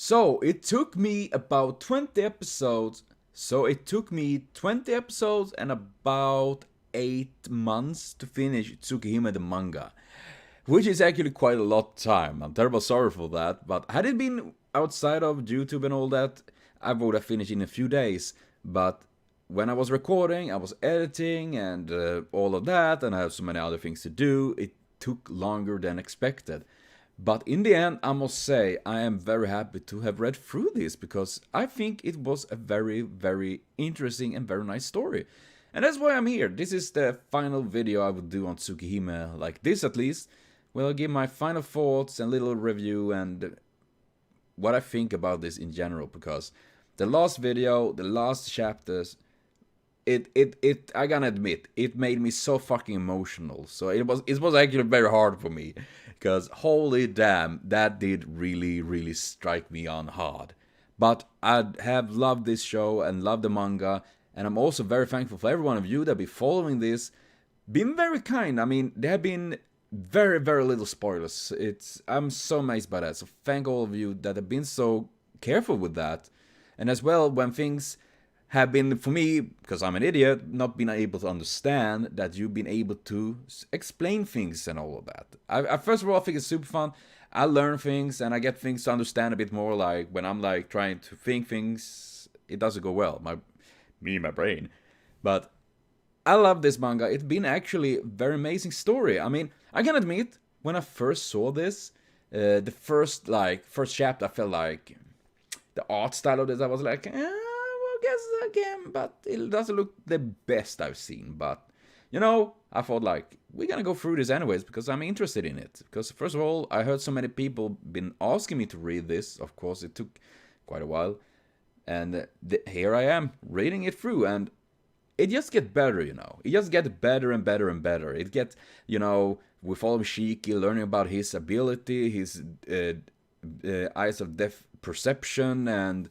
So it took me about 20 episodes. So it took me 20 episodes and about 8 months to finish Tsukihime the manga, which is actually quite a lot of time. I'm terrible sorry for that, but had it been outside of YouTube and all that, I would have finished in a few days. But when I was recording, I was editing and all of that, and I have so many other things to do, it took longer than expected. But in the end, I must say, I am very happy to have read through this because I think it was a very, very interesting and very nice story. And that's why I'm here. This is the final video I would do on Tsukihime, like this at least, where I'll give my final thoughts and little review and what I think about this in general, because the last video, the last chapters, it I gotta admit, it made me so fucking emotional. So it was actually very hard for me, because holy damn, that did really strike me on hard. But I have loved this show and loved the manga, and I'm also very thankful for every one of you that be following this, been very kind. I mean, there have been very little spoilers. I'm so amazed by that. So thank all of you that have been so careful with that. And as well, when things have been, for me, because I'm an idiot, not been able to understand, that you've been able to explain things and all of that. I first of all, I think it's super fun. I learn things and I get things to understand a bit more. Like when I'm like trying to think things, it doesn't go well. My brain. But I love this manga. It's been actually a very amazing story. I mean, I can admit, when I first saw this, the first chapter, I felt like the art style of this, I was like, well, guess again, but it doesn't look the best I've seen. But I thought like we're gonna go through this anyways because I'm interested in it. Because first of all, I heard so many people been asking me to read this. Of course, it took quite a while, and here I am reading it through, and it just gets better, It just gets better and better and better. It gets, we follow Shiki, learning about his ability, his eyes of depth perception, and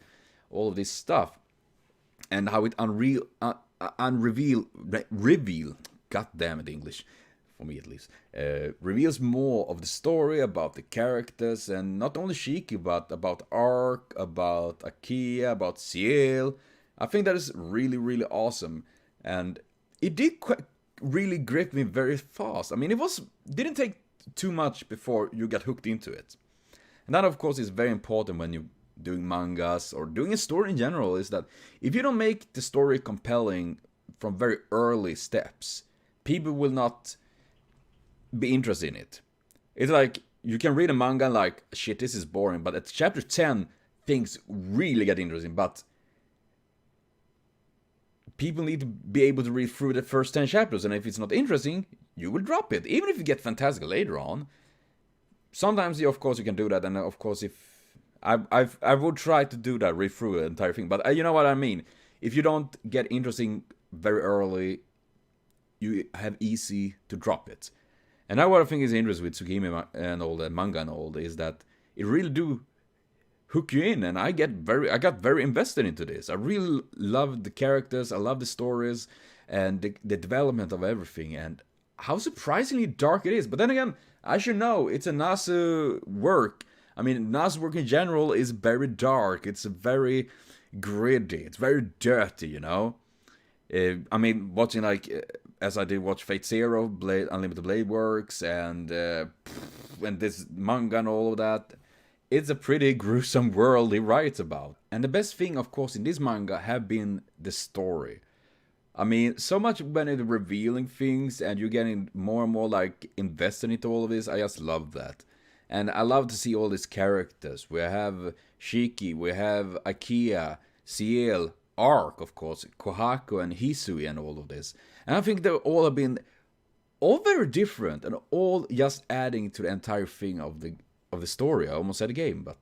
all of this stuff, and how it reveal. God damn it, English, for me at least, reveals more of the story about the characters, and not only Shiki, but about Ark, about Akia, about Ciel. I think that is really awesome, and it did really grip me very fast. I mean, didn't take too much before you got hooked into it, and that of course is very important when you're doing mangas or doing a story in general. Is that if you don't make the story compelling from very early steps, people will not be interested in it. It's like you can read a manga and like, shit, this is boring, but at chapter 10 things really get interesting. But people need to be able to read through the first 10 chapters, and if it's not interesting, you will drop it, even if you get fantastic later on. Sometimes, of course, you can do that, and of course, if I would try to do that, read through the entire thing, but you know what I mean. If you don't get interesting very early, you have easy to drop it. And now what I think is interesting with Tsukihime and all the manga and all is that it really do hook you in, and I got very invested into this. I really love the characters, I love the stories, and the development of everything, and how surprisingly dark it is. But then again, I should know, it's a Nasu work. I mean, Nasu work in general is very dark, it's very gritty, it's very dirty, I mean, watching like, as I did watch Fate Zero, Unlimited Blade Works, and this manga and all of that, it's a pretty gruesome world he writes about. And the best thing, of course, in this manga have been the story. I mean, so much when it's revealing things and you're getting more and more like invested into all of this, I just love that. And I love to see all these characters. We have Shiki, we have Akia, Ciel, Ark, of course, Kohaku and Hisui and all of this. And I think they all have been all very different and all just adding to the entire thing of the story. I almost said a game, but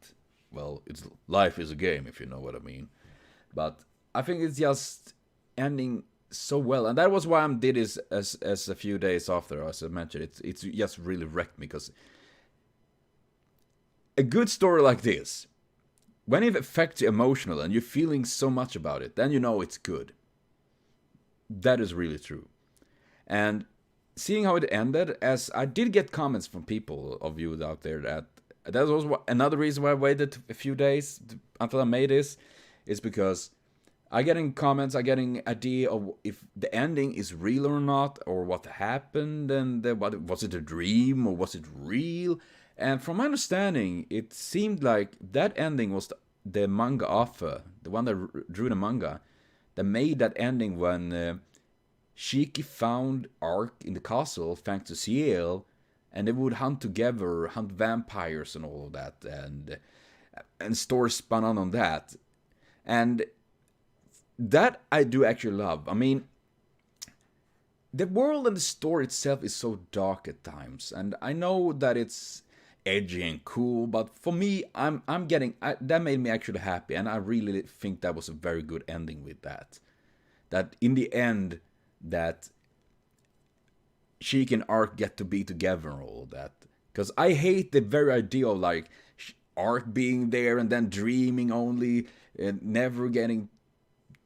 well, life is a game, if you know what I mean. But I think it's just ending so well, and that was why I did this as a few days after, as I mentioned. It's just really wrecked me, because a good story like this, when it affects you emotionally and you're feeling so much about it, then you know it's good. That is really true. And seeing how it ended, as I did get comments from people of you out there that that was another reason why I waited a few days until I made this, is because I getting comments, I getting idea of if the ending is real or not, or what happened, and what was it a dream or was it real? And from my understanding, it seemed like that ending was the manga author, the one that drew the manga, that made that ending when Shiki found Ark in the castle thanks to Ciel, and they would hunt together, hunt vampires and all of that, and stories spun on that, and that I do actually love. I mean, the world and the story itself is so dark at times, and I know that it's edgy and cool, but for me, I'm getting that made me actually happy, and I really think that was a very good ending with that. That in the end, that Sheik and Ark get to be together and all that. Because I hate the very idea of like Ark being there and then dreaming only and never getting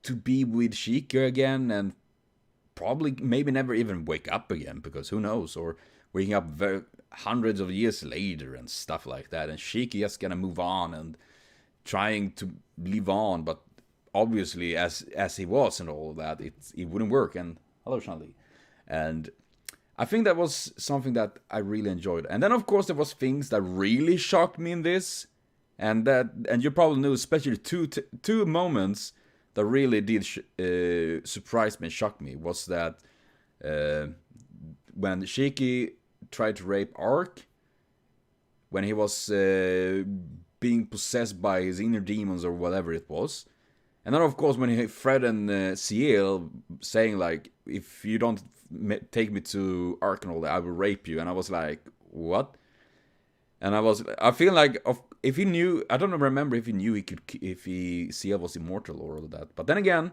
to be with Sheikah again, and probably maybe never even wake up again, because who knows, or waking up hundreds of years later and stuff like that, and Sheikah just gonna move on and trying to live on, but obviously as he was and all of that, it wouldn't work. And hello Shanli. And I think that was something that I really enjoyed. And then of course there was things that really shocked me in this, and you probably knew especially two moments that really did surprise me and shock me. Was that when Shiki tried to rape Ark, when he was being possessed by his inner demons or whatever it was. And then of course when Fred and Ciel saying like, if you don't take me to Ark and all that, I will rape you. And I was like, what? And I feel like if he knew, I don't remember if he knew Ciel was immortal or all that. But then again,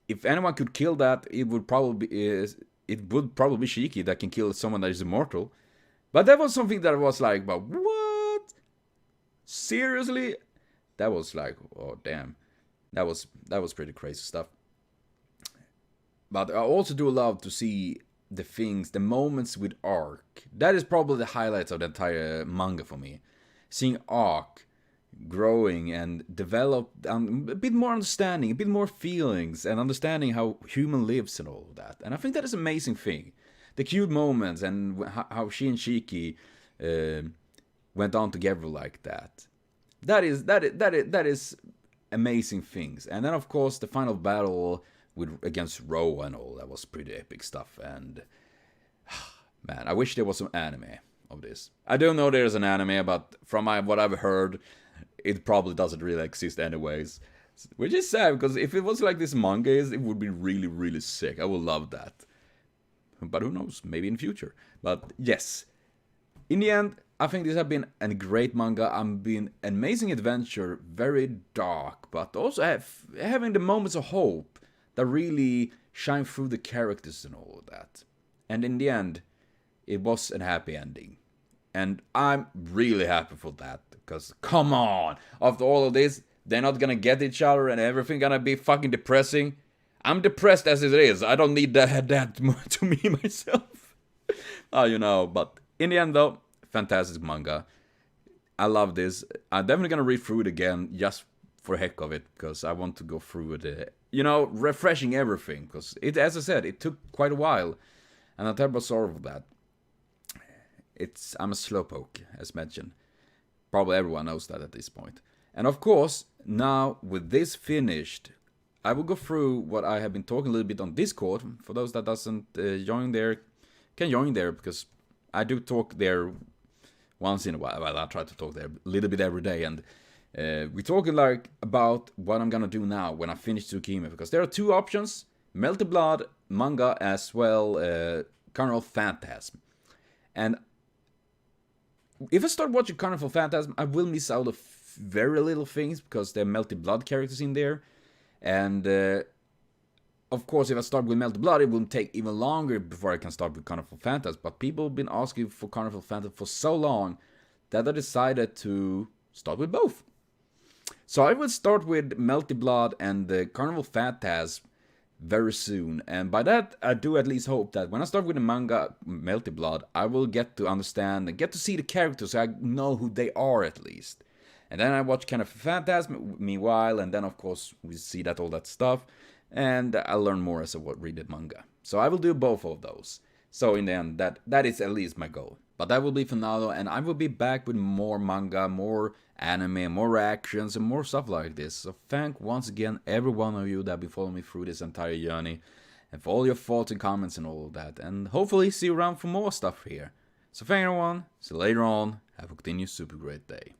if anyone could kill that, it would probably be Shiki that can kill someone that is immortal. But that was something that was like, but what? Seriously? That was like, oh damn. That was pretty crazy stuff. But I also do love to see the moments with Ark. That is probably the highlights of the entire manga for me. Seeing Ark growing and develop a bit more understanding, a bit more feelings, and understanding how human lives and all of that. And I think that is an amazing thing. The cute moments and how she and Shiki went on together like that. That is amazing things. And then of course the final battle against Ro and all, that was pretty epic stuff. And man, I wish there was some anime of this. I don't know there's an anime, but from what I've heard, it probably doesn't really exist anyways. Which is sad, because if it was like this manga is, it would be really, really sick. I would love that. But who knows, maybe in future. But yes, in the end, I think this has been a great manga. Been an amazing adventure, very dark, but also having the moments of hope that really shine through the characters and all of that. And in the end, it was a happy ending. And I'm really happy for that, because come on, after all of this, they're not gonna get each other and everything gonna be fucking depressing. I'm depressed as it is. I don't need that to me myself. But in the end though, fantastic manga. I love this. I'm definitely gonna read through it again just for heck of it, because I want to go through it, refreshing everything, because as I said, it took quite a while, and I'm terrible sorry for that. I'm a slowpoke, as mentioned. Probably everyone knows that at this point. And of course, now with this finished, I will go through what I have been talking a little bit on Discord. For those that doesn't join there, can join there, because I do talk there once in a while. Well, I try to talk there a little bit every day, and we're talking like about what I'm gonna do now when I finish Tsukihime, because there are two options: Melted Blood manga, as well Carnival Phantasm. And if I start watching Carnival Phantasm, I will miss out of very little things, because there are Melted Blood characters in there. And of course, if I start with Melted Blood, it will take even longer before I can start with Carnival Phantasm. But people have been asking for Carnival Phantasm for so long that I decided to start with both. So I will start with Melted Blood and the Carnival Phantasm very soon. And by that, I do at least hope that when I start with the manga Melty Blood, I will get to understand and get to see the characters so I know who they are at least. And then I watch kind of Phantasm meanwhile, and then of course we see that all that stuff, and I learn more as I read the manga. So I will do both of those. So in the end, that is at least my goal. But that will be for now, and I will be back with more manga, more anime, more reactions, and more stuff like this. So thank once again every one of you that have been following me through this entire journey, and for all your thoughts and comments and all of that. And hopefully see you around for more stuff here. So thank everyone, see you later on, have a continued super great day.